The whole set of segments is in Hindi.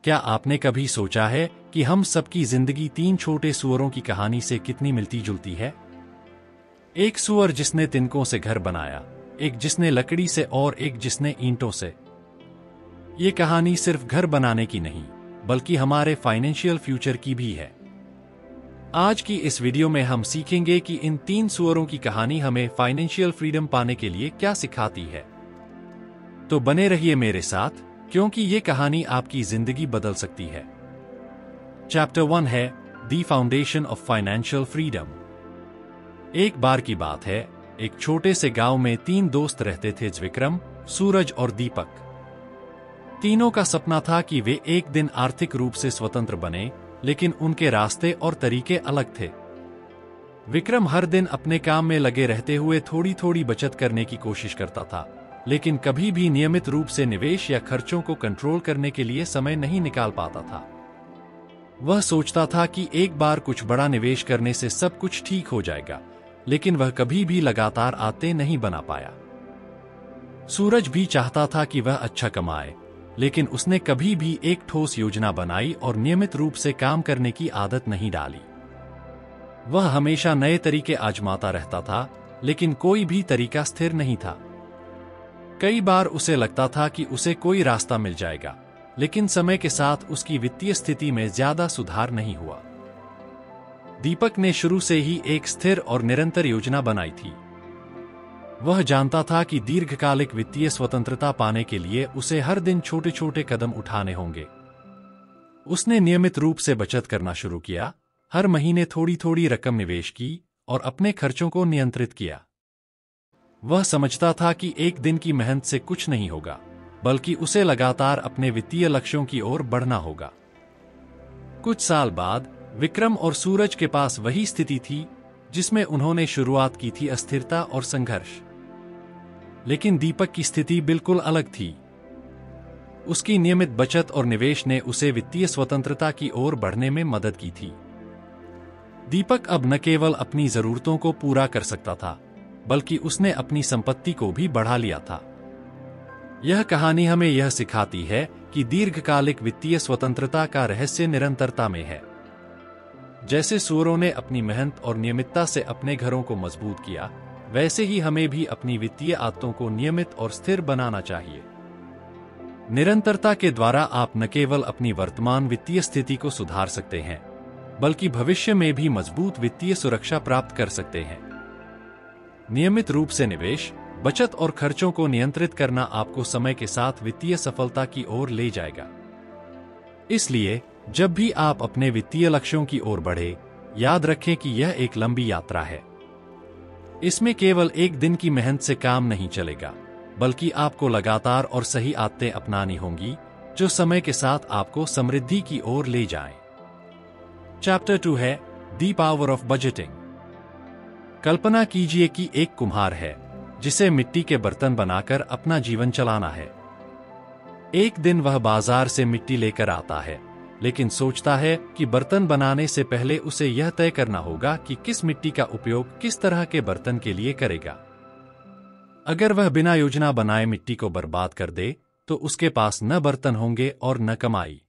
क्या आपने कभी सोचा है कि हम सबकी जिंदगी तीन छोटे सुअरों की कहानी से कितनी मिलती जुलती है? एक सुअर जिसने तिनकों से घर बनाया, एक जिसने लकड़ी से और एक जिसने ईंटों से। ये कहानी सिर्फ घर बनाने की नहीं, बल्कि हमारे फाइनेंशियल फ्यूचर की भी है। आज की इस वीडियो में हम सीखेंगे कि इन तीन सुअरों की कहानी हमें फाइनेंशियल फ्रीडम पाने के लिए क्या सिखाती है। तो बने रहिए मेरे साथ, क्योंकि ये कहानी आपकी जिंदगी बदल सकती है। चैप्टर 1 है the foundation of financial freedom. एक बार की बात है, एक छोटे से गांव में तीन दोस्त रहते थे, विक्रम, सूरज और दीपक। तीनों का सपना था कि वे एक दिन आर्थिक रूप से स्वतंत्र बने, लेकिन उनके रास्ते और तरीके अलग थे। विक्रम हर दिन अपने काम में लगे रहते हुए थोड़ी थोड़ी बचत करने की कोशिश करता था, लेकिन कभी भी नियमित रूप से निवेश या खर्चों को कंट्रोल करने के लिए समय नहीं निकाल पाता था। वह सोचता था कि एक बार कुछ बड़ा निवेश करने से सब कुछ ठीक हो जाएगा, लेकिन वह कभी भी लगातार आते नहीं बना पाया। सूरज भी चाहता था कि वह अच्छा कमाए, लेकिन उसने कभी भी एक ठोस योजना बनाई और नियमित रूप से काम करने की आदत नहीं डाली। वह हमेशा नए तरीके आजमाता रहता था, लेकिन कोई भी तरीका स्थिर नहीं था। कई बार उसे लगता था कि उसे कोई रास्ता मिल जाएगा, लेकिन समय के साथ उसकी वित्तीय स्थिति में ज्यादा सुधार नहीं हुआ। दीपक ने शुरू से ही एक स्थिर और निरंतर योजना बनाई थी। वह जानता था कि दीर्घकालिक वित्तीय स्वतंत्रता पाने के लिए उसे हर दिन छोटे छोटे कदम उठाने होंगे। उसने नियमित रूप से बचत करना शुरू किया, हर महीने थोड़ी थोड़ी रकम निवेश की और अपने खर्चों को नियंत्रित किया। वह समझता था कि एक दिन की मेहनत से कुछ नहीं होगा, बल्कि उसे लगातार अपने वित्तीय लक्ष्यों की ओर बढ़ना होगा। कुछ साल बाद विक्रम और सूरज के पास वही स्थिति थी जिसमें उन्होंने शुरुआत की थी, अस्थिरता और संघर्ष। लेकिन दीपक की स्थिति बिल्कुल अलग थी। उसकी नियमित बचत और निवेश ने उसे वित्तीय स्वतंत्रता की ओर बढ़ने में मदद की थी। दीपक अब न केवल अपनी जरूरतों को पूरा कर सकता था, बल्कि उसने अपनी संपत्ति को भी बढ़ा लिया था। यह कहानी हमें यह सिखाती है कि दीर्घकालिक वित्तीय स्वतंत्रता का रहस्य निरंतरता में है। जैसे सूअरों ने अपनी मेहनत और नियमितता से अपने घरों को मजबूत किया, वैसे ही हमें भी अपनी वित्तीय आदतों को नियमित और स्थिर बनाना चाहिए। निरंतरता के द्वारा आप न केवल अपनी वर्तमान वित्तीय स्थिति को सुधार सकते हैं, बल्कि भविष्य में भी मजबूत वित्तीय सुरक्षा प्राप्त कर सकते हैं। नियमित रूप से निवेश, बचत और खर्चों को नियंत्रित करना आपको समय के साथ वित्तीय सफलता की ओर ले जाएगा। इसलिए जब भी आप अपने वित्तीय लक्ष्यों की ओर बढ़े, याद रखें कि यह एक लंबी यात्रा है। इसमें केवल एक दिन की मेहनत से काम नहीं चलेगा, बल्कि आपको लगातार और सही आदतें अपनानी होंगी, जो समय के साथ आपको समृद्धि की ओर ले जाएं। चैप्टर 2 है द पावर ऑफ बजटिंग। कल्पना कीजिए कि एक कुम्हार है जिसे मिट्टी के बर्तन बनाकर अपना जीवन चलाना है। एक दिन वह बाजार से मिट्टी लेकर आता है, लेकिन सोचता है कि बर्तन बनाने से पहले उसे यह तय करना होगा कि किस मिट्टी का उपयोग किस तरह के बर्तन के लिए करेगा। अगर वह बिना योजना बनाए मिट्टी को बर्बाद कर दे, तो उसके पास न बर्तन होंगे और न कमाई।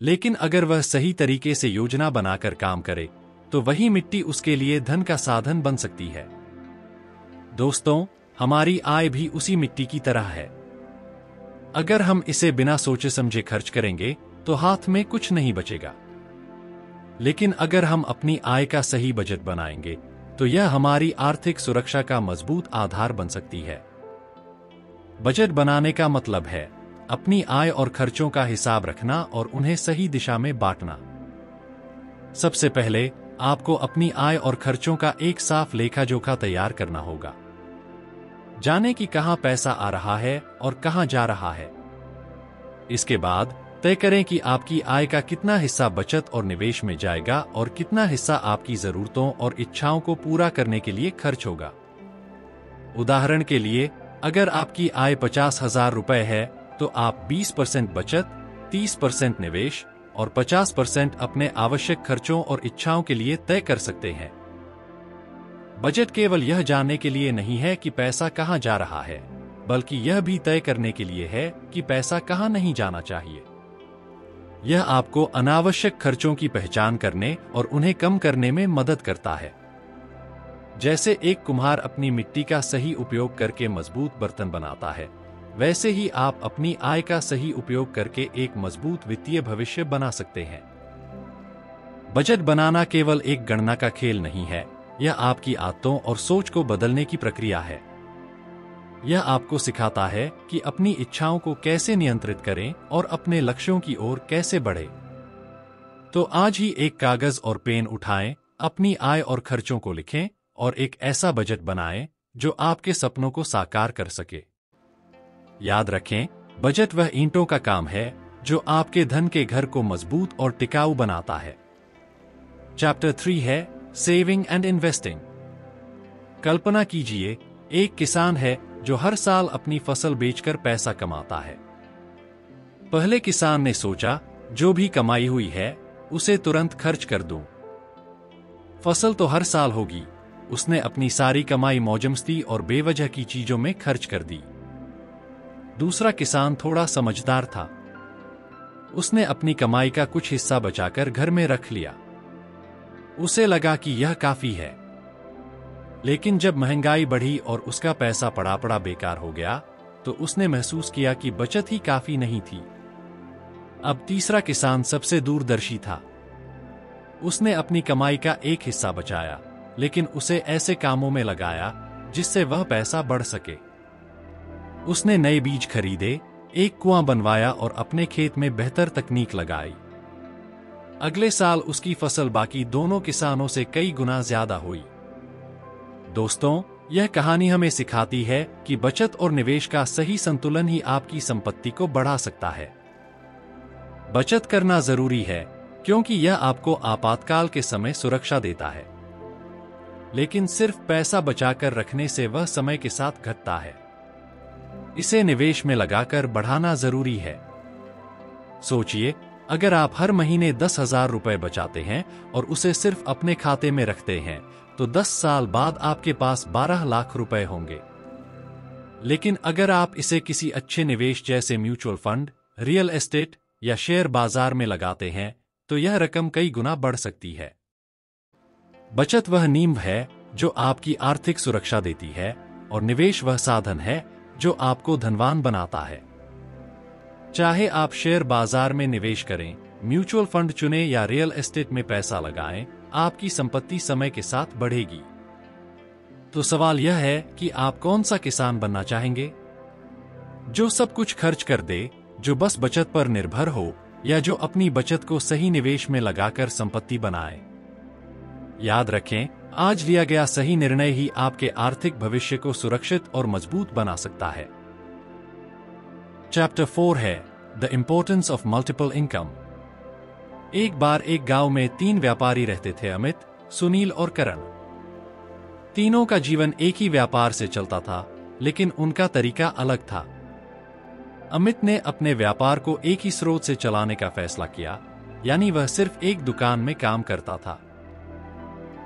लेकिन अगर वह सही तरीके से योजना बनाकर काम करे, तो वही मिट्टी उसके लिए धन का साधन बन सकती है। दोस्तों, हमारी आय भी उसी मिट्टी की तरह है। अगर हम इसे बिना सोचे समझे खर्च करेंगे, तो हाथ में कुछ नहीं बचेगा। लेकिन अगर हम अपनी आय का सही बजट बनाएंगे, तो यह हमारी आर्थिक सुरक्षा का मजबूत आधार बन सकती है। बजट बनाने का मतलब है अपनी आय और खर्चों का हिसाब रखना और उन्हें सही दिशा में बांटना। सबसे पहले आपको अपनी आय और खर्चों का एक साफ लेखा जोखा तैयार करना होगा। जाने कि कहां पैसा आ रहा है और कहां जा रहा है। इसके बाद तय करें कि आपकी आय का कितना हिस्सा बचत और निवेश में जाएगा और कितना हिस्सा आपकी जरूरतों और इच्छाओं को पूरा करने के लिए खर्च होगा। उदाहरण के लिए, अगर आपकी आय 50,000 रुपए है, तो आप 20% बचत, 30% निवेश और 50% अपने आवश्यक खर्चों और इच्छाओं के लिए तय कर सकते हैं। बजट केवल यह जानने के लिए नहीं है कि पैसा कहां जा रहा है, बल्कि यह भी तय करने के लिए है कि पैसा कहां नहीं जाना चाहिए। यह आपको अनावश्यक खर्चों की पहचान करने और उन्हें कम करने में मदद करता है। जैसे एक कुम्हार अपनी मिट्टी का सही उपयोग करके मजबूत बर्तन बनाता है, वैसे ही आप अपनी आय का सही उपयोग करके एक मजबूत वित्तीय भविष्य बना सकते हैं। बजट बनाना केवल एक गणना का खेल नहीं है, यह आपकी आदतों और सोच को बदलने की प्रक्रिया है। यह आपको सिखाता है कि अपनी इच्छाओं को कैसे नियंत्रित करें और अपने लक्ष्यों की ओर कैसे बढ़ें। तो आज ही एक कागज और पेन उठाएं, अपनी आय और खर्चों को लिखें और एक ऐसा बजट बनाएं जो आपके सपनों को साकार कर सके। याद रखें, बजट वह ईंटों का काम है जो आपके धन के घर को मजबूत और टिकाऊ बनाता है। चैप्टर 3 है सेविंग एंड इन्वेस्टिंग। कल्पना कीजिए, एक किसान है जो हर साल अपनी फसल बेचकर पैसा कमाता है। पहले किसान ने सोचा, जो भी कमाई हुई है उसे तुरंत खर्च कर दूं। फसल तो हर साल होगी। उसने अपनी सारी कमाई मौजमस्ती और बेवजह की चीजों में खर्च कर दी। दूसरा किसान थोड़ा समझदार था। उसने अपनी कमाई का कुछ हिस्सा बचाकर घर में रख लिया। उसे लगा कि यह काफी है। लेकिन जब महंगाई बढ़ी और उसका पैसा पड़ा पड़ा बेकार हो गया, तो उसने महसूस किया कि बचत ही काफी नहीं थी। अब तीसरा किसान सबसे दूरदर्शी था। उसने अपनी कमाई का एक हिस्सा बचाया, लेकिन उसे ऐसे कामों में लगाया जिससे वह पैसा बढ़ सके। उसने नए बीज खरीदे, एक कुआं बनवाया और अपने खेत में बेहतर तकनीक लगाई। अगले साल उसकी फसल बाकी दोनों किसानों से कई गुना ज्यादा हुई। दोस्तों, यह कहानी हमें सिखाती है कि बचत और निवेश का सही संतुलन ही आपकी संपत्ति को बढ़ा सकता है। बचत करना जरूरी है क्योंकि यह आपको आपातकाल के समय सुरक्षा देता है, लेकिन सिर्फ पैसा बचाकर रखने से वह समय के साथ घटता है। इसे निवेश में लगाकर बढ़ाना जरूरी है। सोचिए, अगर आप हर महीने 10,000 रुपए बचाते हैं और उसे सिर्फ अपने खाते में रखते हैं, तो 10 साल बाद आपके पास 12 लाख रुपए होंगे। लेकिन अगर आप इसे किसी अच्छे निवेश जैसे म्यूचुअल फंड, रियल एस्टेट या शेयर बाजार में लगाते हैं, तो यह रकम कई गुना बढ़ सकती है। बचत वह नींव है जो आपकी आर्थिक सुरक्षा देती है, और निवेश वह साधन है जो आपको धनवान बनाता है। चाहे आप शेयर बाजार में निवेश करें, म्यूचुअल फंड चुनें या रियल एस्टेट में पैसा लगाएं, आपकी संपत्ति समय के साथ बढ़ेगी। तो सवाल यह है कि आप कौन सा किसान बनना चाहेंगे? जो सब कुछ खर्च कर दे, जो बस बचत पर निर्भर हो, या जो अपनी बचत को सही निवेश में लगाकर संपत्ति बनाए? याद रखें, आज लिया गया सही निर्णय ही आपके आर्थिक भविष्य को सुरक्षित और मजबूत बना सकता है। चैप्टर 4 है the importance of multiple income. एक बार एक गांव में 3 व्यापारी रहते थे, अमित, सुनील और करण। तीनों का जीवन एक ही व्यापार से चलता था, लेकिन उनका तरीका अलग था। अमित ने अपने व्यापार को एक ही स्रोत से चलाने का फैसला किया, यानी वह सिर्फ एक दुकान में काम करता था।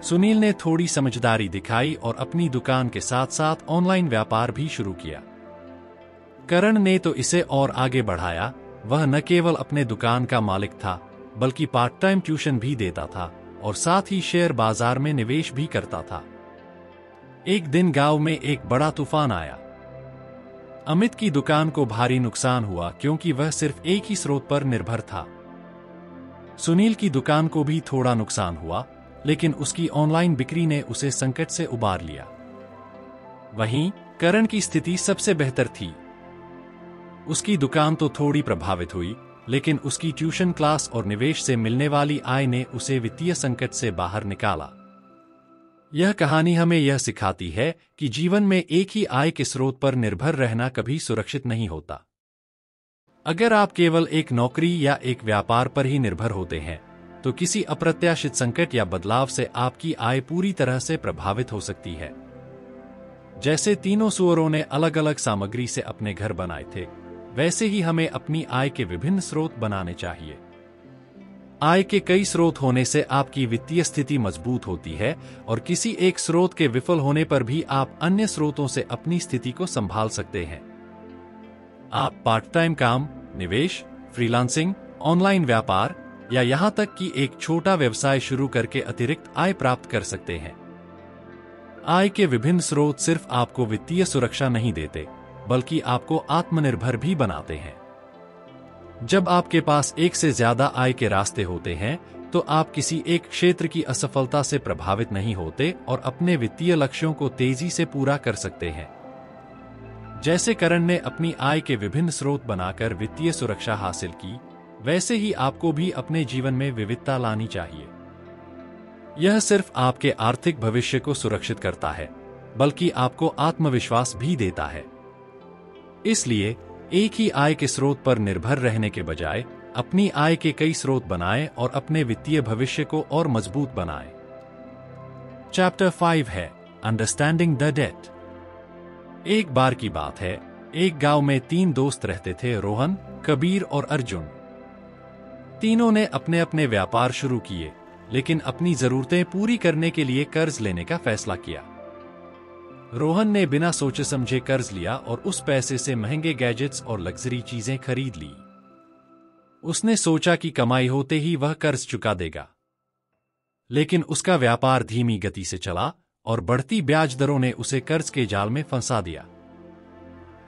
सुनील ने थोड़ी समझदारी दिखाई और अपनी दुकान के साथ साथ ऑनलाइन व्यापार भी शुरू किया। करण ने तो इसे और आगे बढ़ाया। वह न केवल अपने दुकान का मालिक था, बल्कि पार्ट टाइम ट्यूशन भी देता था और साथ ही शेयर बाजार में निवेश भी करता था। एक दिन गांव में एक बड़ा तूफान आया। अमित की दुकान को भारी नुकसान हुआ क्योंकि वह सिर्फ एक ही स्रोत पर निर्भर था। सुनील की दुकान को भी थोड़ा नुकसान हुआ, लेकिन उसकी ऑनलाइन बिक्री ने उसे संकट से उबार लिया। वहीं करण की स्थिति सबसे बेहतर थी। उसकी दुकान तो थोड़ी प्रभावित हुई, लेकिन उसकी ट्यूशन क्लास और निवेश से मिलने वाली आय ने उसे वित्तीय संकट से बाहर निकाला। यह कहानी हमें यह सिखाती है कि जीवन में एक ही आय के स्रोत पर निर्भर रहना कभी सुरक्षित नहीं होता। अगर आप केवल एक नौकरी या एक व्यापार पर ही निर्भर होते हैं, तो किसी अप्रत्याशित संकट या बदलाव से आपकी आय पूरी तरह से प्रभावित हो सकती है। जैसे तीनों सुअरों ने अलग अलग सामग्री से अपने घर बनाए थे, वैसे ही हमें अपनी आय के विभिन्न स्रोत बनाने चाहिए। आय के कई स्रोत होने से आपकी वित्तीय स्थिति मजबूत होती है और किसी एक स्रोत के विफल होने पर भी आप अन्य स्रोतों से अपनी स्थिति को संभाल सकते हैं। आप पार्ट टाइम काम, निवेश, फ्रीलांसिंग, ऑनलाइन व्यापार या यहाँ तक कि एक छोटा व्यवसाय शुरू करके अतिरिक्त आय प्राप्त कर सकते हैं। आय के विभिन्न स्रोत सिर्फ आपको वित्तीय सुरक्षा नहीं देते, बल्कि आपको आत्मनिर्भर भी बनाते हैं। जब आपके पास एक से ज्यादा आय के रास्ते होते हैं, तो आप किसी एक क्षेत्र की असफलता से प्रभावित नहीं होते और अपने वित्तीय लक्ष्यों को तेजी से पूरा कर सकते हैं। जैसे करण ने अपनी आय के विभिन्न स्रोत बनाकर वित्तीय सुरक्षा हासिल की, वैसे ही आपको भी अपने जीवन में विविधता लानी चाहिए। यह सिर्फ आपके आर्थिक भविष्य को सुरक्षित करता है, बल्कि आपको आत्मविश्वास भी देता है। इसलिए एक ही आय के स्रोत पर निर्भर रहने के बजाय अपनी आय के कई स्रोत बनाएं और अपने वित्तीय भविष्य को और मजबूत बनाएं। चैप्टर 5 है अंडरस्टैंडिंग द डेट। एक बार की बात है, एक गांव में 3 दोस्त रहते थे, रोहन, कबीर और अर्जुन। तीनों ने अपने अपने व्यापार शुरू किए, लेकिन अपनी जरूरतें पूरी करने के लिए कर्ज लेने का फैसला किया। रोहन ने बिना सोचे समझे कर्ज लिया और उस पैसे से महंगे गैजेट्स और लग्जरी चीजें खरीद ली। उसने सोचा कि कमाई होते ही वह कर्ज चुका देगा, लेकिन उसका व्यापार धीमी गति से चला और बढ़ती ब्याज दरों ने उसे कर्ज के जाल में फंसा दिया।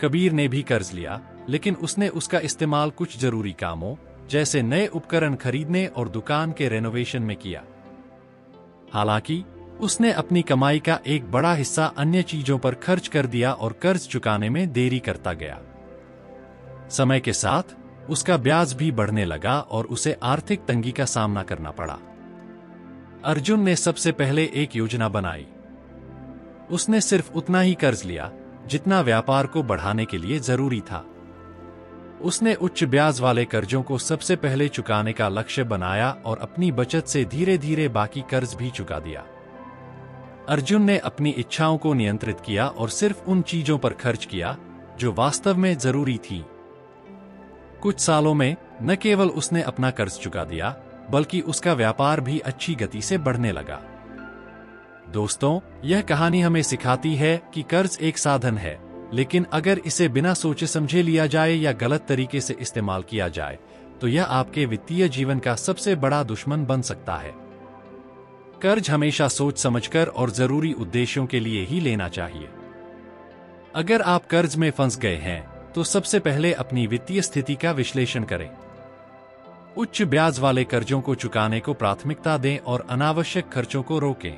कबीर ने भी कर्ज लिया, लेकिन उसने उसका इस्तेमाल कुछ जरूरी कामों जैसे नए उपकरण खरीदने और दुकान के रेनोवेशन में किया। हालांकि उसने अपनी कमाई का एक बड़ा हिस्सा अन्य चीजों पर खर्च कर दिया और कर्ज चुकाने में देरी करता गया। समय के साथ उसका ब्याज भी बढ़ने लगा और उसे आर्थिक तंगी का सामना करना पड़ा। अर्जुन ने सबसे पहले एक योजना बनाई। उसने सिर्फ उतना ही कर्ज लिया जितना व्यापार को बढ़ाने के लिए जरूरी था। उसने उच्च ब्याज वाले कर्जों को सबसे पहले चुकाने का लक्ष्य बनाया और अपनी बचत से धीरे धीरे बाकी कर्ज भी चुका दिया। अर्जुन ने अपनी इच्छाओं को नियंत्रित किया और सिर्फ उन चीजों पर खर्च किया जो वास्तव में जरूरी थी। कुछ सालों में न केवल उसने अपना कर्ज चुका दिया, बल्कि उसका व्यापार भी अच्छी गति से बढ़ने लगा। दोस्तों, यह कहानी हमें सिखाती है कि कर्ज एक साधन है, लेकिन अगर इसे बिना सोचे समझे लिया जाए या गलत तरीके से इस्तेमाल किया जाए, तो यह आपके वित्तीय जीवन का सबसे बड़ा दुश्मन बन सकता है। कर्ज हमेशा सोच समझकर और जरूरी उद्देश्यों के लिए ही लेना चाहिए। अगर आप कर्ज में फंस गए हैं, तो सबसे पहले अपनी वित्तीय स्थिति का विश्लेषण करें। उच्च ब्याज वाले कर्जों को चुकाने को प्राथमिकता दें और अनावश्यक खर्चों को रोकें।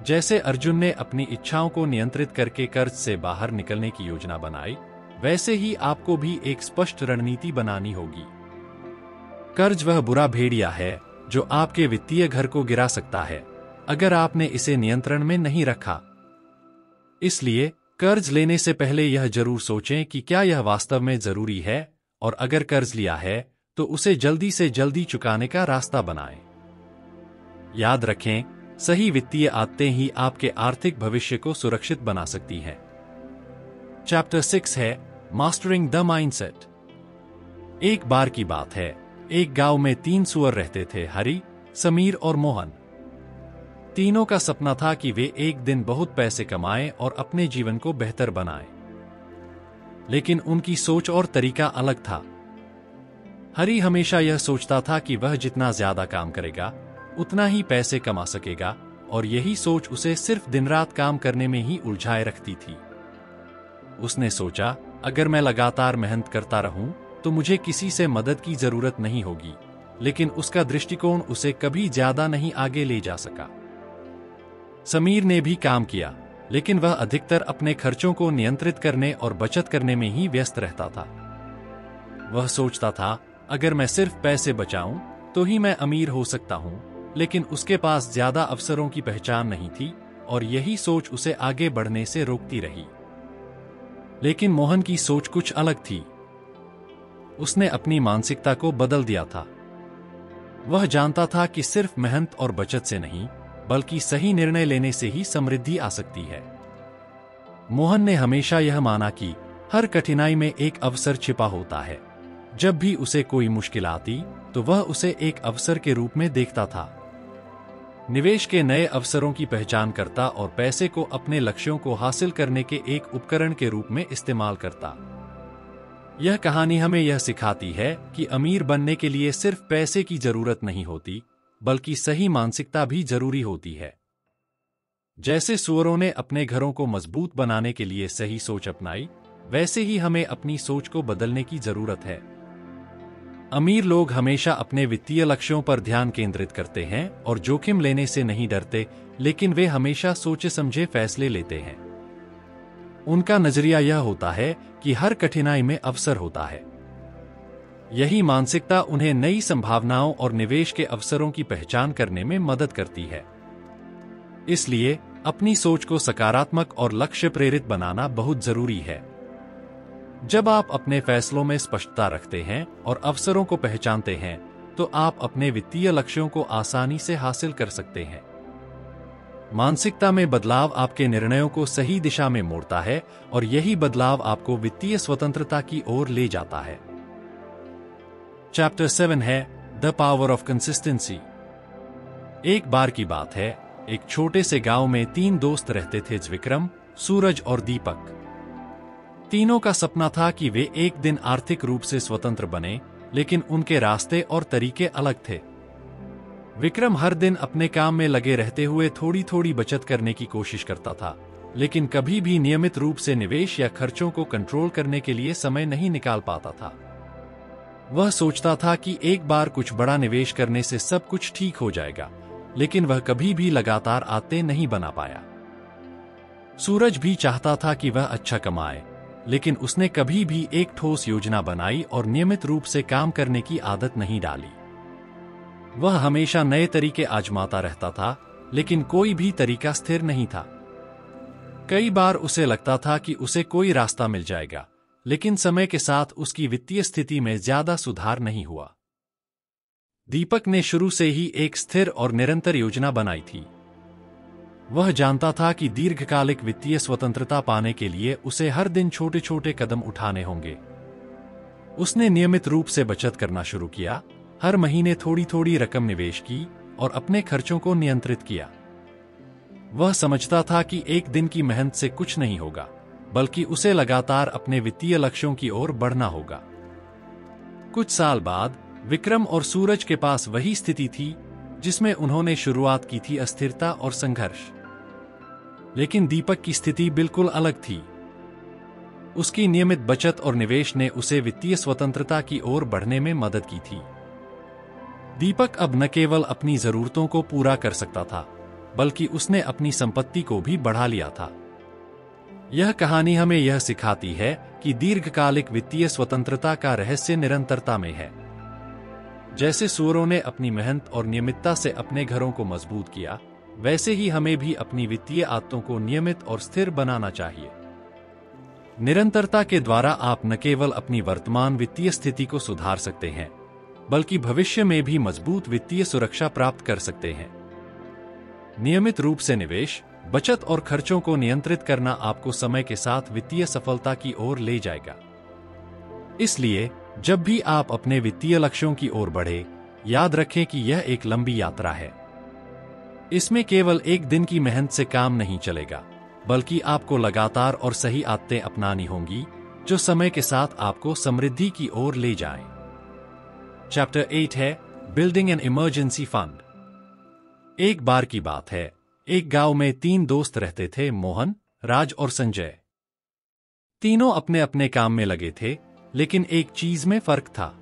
जैसे अर्जुन ने अपनी इच्छाओं को नियंत्रित करके कर्ज से बाहर निकलने की योजना बनाई, वैसे ही आपको भी एक स्पष्ट रणनीति बनानी होगी। कर्ज वह बुरा भेड़िया है जो आपके वित्तीय घर को गिरा सकता है, अगर आपने इसे नियंत्रण में नहीं रखा। इसलिए कर्ज लेने से पहले यह जरूर सोचें कि क्या यह वास्तव में जरूरी है, और अगर कर्ज लिया है तो उसे जल्दी से जल्दी चुकाने का रास्ता बनाएं। याद रखें, सही वित्तीय आदतें ही आपके आर्थिक भविष्य को सुरक्षित बना सकती हैं। चैप्टर 6 है मास्टरिंग द माइंडसेट। एक बार की बात है, एक गांव में 3 सुअर रहते थे, हरि, समीर और मोहन। तीनों का सपना था कि वे एक दिन बहुत पैसे कमाएं और अपने जीवन को बेहतर बनाएं। लेकिन उनकी सोच और तरीका अलग था। हरि हमेशा यह सोचता था कि वह जितना ज्यादा काम करेगा, उतना ही पैसे कमा सकेगा, और यही सोच उसे सिर्फ दिन रात काम करने में ही उलझाए रखती थी। उसने सोचा, अगर मैं लगातार मेहनत करता रहूं, तो मुझे किसी से मदद की जरूरत नहीं होगी। लेकिन उसका दृष्टिकोण उसे कभी ज्यादा नहीं आगे ले जा सका। समीर ने भी काम किया, लेकिन वह अधिकतर अपने खर्चों को नियंत्रित करने और बचत करने में ही व्यस्त रहता था। वह सोचता था, अगर मैं सिर्फ पैसे बचाऊं, तो ही मैं अमीर हो सकता हूं, लेकिन उसके पास ज्यादा अवसरों की पहचान नहीं थी और यही सोच उसे आगे बढ़ने से रोकती रही। लेकिन मोहन की सोच कुछ अलग थी। उसने अपनी मानसिकता को बदल दिया था। वह जानता था कि सिर्फ मेहनत और बचत से नहीं, बल्कि सही निर्णय लेने से ही समृद्धि आ सकती है। मोहन ने हमेशा यह माना कि हर कठिनाई में एक अवसर छिपा होता है। जब भी उसे कोई मुश्किल आती, तो वह उसे एक अवसर के रूप में देखता था। निवेश के नए अवसरों की पहचान करता और पैसे को अपने लक्ष्यों को हासिल करने के एक उपकरण के रूप में इस्तेमाल करता। यह कहानी हमें यह सिखाती है कि अमीर बनने के लिए सिर्फ पैसे की जरूरत नहीं होती, बल्कि सही मानसिकता भी जरूरी होती है। जैसे सुअरों ने अपने घरों को मजबूत बनाने के लिए सही सोच अपनाई, वैसे ही हमें अपनी सोच को बदलने की जरूरत है। अमीर लोग हमेशा अपने वित्तीय लक्ष्यों पर ध्यान केंद्रित करते हैं और जोखिम लेने से नहीं डरते, लेकिन वे हमेशा सोचे समझे फैसले लेते हैं। उनका नजरिया यह होता है कि हर कठिनाई में अवसर होता है। यही मानसिकता उन्हें नई संभावनाओं और निवेश के अवसरों की पहचान करने में मदद करती है। इसलिए अपनी सोच को सकारात्मक और लक्ष्य प्रेरित बनाना बहुत जरूरी है। जब आप अपने फैसलों में स्पष्टता रखते हैं और अवसरों को पहचानते हैं, तो आप अपने वित्तीय लक्ष्यों को आसानी से हासिल कर सकते हैं। मानसिकता में बदलाव आपके निर्णयों को सही दिशा में मोड़ता है और यही बदलाव आपको वित्तीय स्वतंत्रता की ओर ले जाता है। चैप्टर 7 है द पावर ऑफ कंसिस्टेंसी। एक बार की बात है, एक छोटे से गांव में 3 दोस्त रहते थे, विक्रम, सूरज और दीपक। तीनों का सपना था कि वे एक दिन आर्थिक रूप से स्वतंत्र बने, लेकिन उनके रास्ते और तरीके अलग थे। विक्रम हर दिन अपने काम में लगे रहते हुए थोड़ी थोड़ी बचत करने की कोशिश करता था, लेकिन कभी भी नियमित रूप से निवेश या खर्चों को कंट्रोल करने के लिए समय नहीं निकाल पाता था। वह सोचता था कि एक बार कुछ बड़ा निवेश करने से सब कुछ ठीक हो जाएगा, लेकिन वह कभी भी लगातार आदतें नहीं बना पाया। सूरज भी चाहता था कि वह अच्छा कमाए, लेकिन उसने कभी भी एक ठोस योजना बनाई और नियमित रूप से काम करने की आदत नहीं डाली। वह हमेशा नए तरीके आजमाता रहता था, लेकिन कोई भी तरीका स्थिर नहीं था। कई बार उसे लगता था कि उसे कोई रास्ता मिल जाएगा, लेकिन समय के साथ उसकी वित्तीय स्थिति में ज्यादा सुधार नहीं हुआ। दीपक ने शुरू से ही एक स्थिर और निरंतर योजना बनाई थी। वह जानता था कि दीर्घकालिक वित्तीय स्वतंत्रता पाने के लिए उसे हर दिन छोटे छोटे कदम उठाने होंगे। उसने नियमित रूप से बचत करना शुरू किया, हर महीने थोड़ी थोड़ी रकम निवेश की और अपने खर्चों को नियंत्रित किया। वह समझता था कि एक दिन की मेहनत से कुछ नहीं होगा, बल्कि उसे लगातार अपने वित्तीय लक्ष्यों की ओर बढ़ना होगा। कुछ साल बाद विक्रम और सूरज के पास वही स्थिति थी जिसमें उन्होंने शुरुआत की थी, अस्थिरता और संघर्ष। लेकिन दीपक की स्थिति बिल्कुल अलग थी। उसकी नियमित बचत और निवेश ने उसे वित्तीय स्वतंत्रता की ओर बढ़ने में मदद की थी। दीपक अब न केवल अपनी जरूरतों को पूरा कर सकता था, बल्कि उसने अपनी संपत्ति को भी बढ़ा लिया था। यह कहानी हमें यह सिखाती है कि दीर्घकालिक वित्तीय स्वतंत्रता का रहस्य निरंतरता में है। जैसे सूअरों ने अपनी मेहनत और नियमितता से अपने घरों को मजबूत किया, वैसे ही हमें भी अपनी वित्तीय आदतों को नियमित और स्थिर बनाना चाहिए। निरंतरता के द्वारा आप न केवल अपनी वर्तमान वित्तीय स्थिति को सुधार सकते हैं, बल्कि भविष्य में भी मजबूत वित्तीय सुरक्षा प्राप्त कर सकते हैं। नियमित रूप से निवेश, बचत और खर्चों को नियंत्रित करना आपको समय के साथ वित्तीय सफलता की ओर ले जाएगा। इसलिए जब भी आप अपने वित्तीय लक्ष्यों की ओर बढ़े, याद रखें कि यह एक लंबी यात्रा है। इसमें केवल एक दिन की मेहनत से काम नहीं चलेगा, बल्कि आपको लगातार और सही आदतें अपनानी होंगी, जो समय के साथ आपको समृद्धि की ओर ले जाएं। चैप्टर 8 है बिल्डिंग एन इमरजेंसी फंड। एक बार की बात है, एक गांव में 3 दोस्त रहते थे, मोहन, राज और संजय। तीनों अपने अपने काम में लगे थे, लेकिन एक चीज में फर्क था।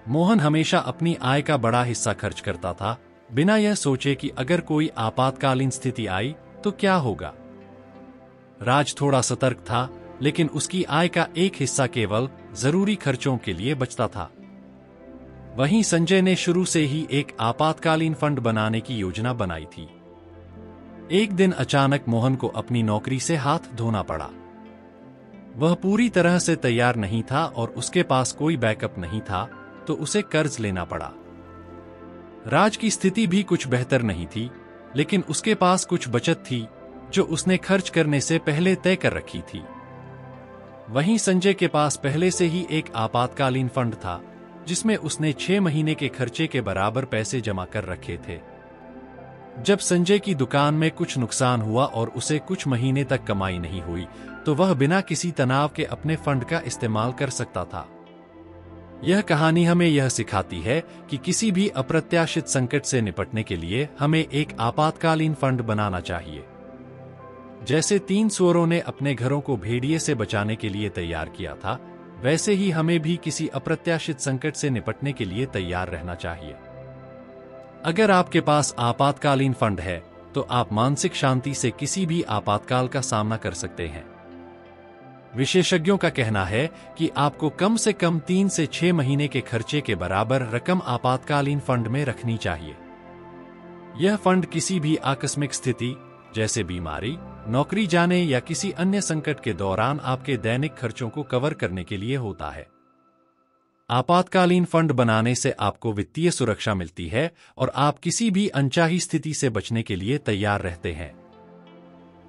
मोहन हमेशा अपनी आय का बड़ा हिस्सा खर्च करता था, बिना यह सोचे कि अगर कोई आपातकालीन स्थिति आई तो क्या होगा। राज थोड़ा सतर्क था, लेकिन उसकी आय का एक हिस्सा केवल जरूरी खर्चों के लिए बचता था। वहीं संजय ने शुरू से ही एक आपातकालीन फंड बनाने की योजना बनाई थी। एक दिन अचानक मोहन को अपनी नौकरी से हाथ धोना पड़ा। वह पूरी तरह से तैयार नहीं था और उसके पास कोई बैकअप नहीं था, तो उसे कर्ज लेना पड़ा। राज की स्थिति भी कुछ बेहतर नहीं थी, लेकिन उसके पास कुछ बचत थी जो उसने खर्च करने से पहले तय कर रखी थी। वहीं संजय के पास पहले से ही एक आपातकालीन फंड था, जिसमें उसने 6 महीने के खर्चे के बराबर पैसे जमा कर रखे थे। जब संजय की दुकान में कुछ नुकसान हुआ और उसे कुछ महीने तक कमाई नहीं हुई, तो वह बिना किसी तनाव के अपने फंड का इस्तेमाल कर सकता था। यह कहानी हमें यह सिखाती है कि किसी भी अप्रत्याशित संकट से निपटने के लिए हमें एक आपातकालीन फंड बनाना चाहिए। जैसे 3 सुअरों ने अपने घरों को भेड़िए से बचाने के लिए तैयार किया था, वैसे ही हमें भी किसी अप्रत्याशित संकट से निपटने के लिए तैयार रहना चाहिए। अगर आपके पास आपातकालीन फंड है, तो आप मानसिक शांति से किसी भी आपातकाल का सामना कर सकते हैं। विशेषज्ञों का कहना है कि आपको कम से कम 3 से 6 महीने के खर्चे के बराबर रकम आपातकालीन फंड में रखनी चाहिए। यह फंड किसी भी आकस्मिक स्थिति, जैसे बीमारी, नौकरी जाने या किसी अन्य संकट के दौरान आपके दैनिक खर्चों को कवर करने के लिए होता है। आपातकालीन फंड बनाने से आपको वित्तीय सुरक्षा मिलती है और आप किसी भी अनचाही स्थिति से बचने के लिए तैयार रहते हैं।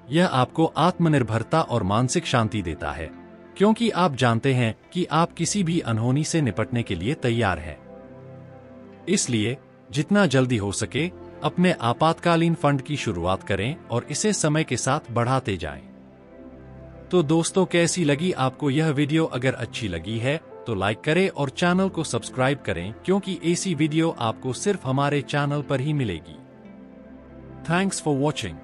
यह आपको आत्मनिर्भरता और मानसिक शांति देता है, क्योंकि आप जानते हैं कि आप किसी भी अनहोनी से निपटने के लिए तैयार हैं। इसलिए जितना जल्दी हो सके अपने आपातकालीन फंड की शुरुआत करें और इसे समय के साथ बढ़ाते जाएं। तो दोस्तों, कैसी लगी आपको यह वीडियो? अगर अच्छी लगी है तो लाइक करें और चैनल को सब्सक्राइब करें, क्योंकि ऐसी वीडियो आपको सिर्फ हमारे चैनल पर ही मिलेगी। Thanks for watching.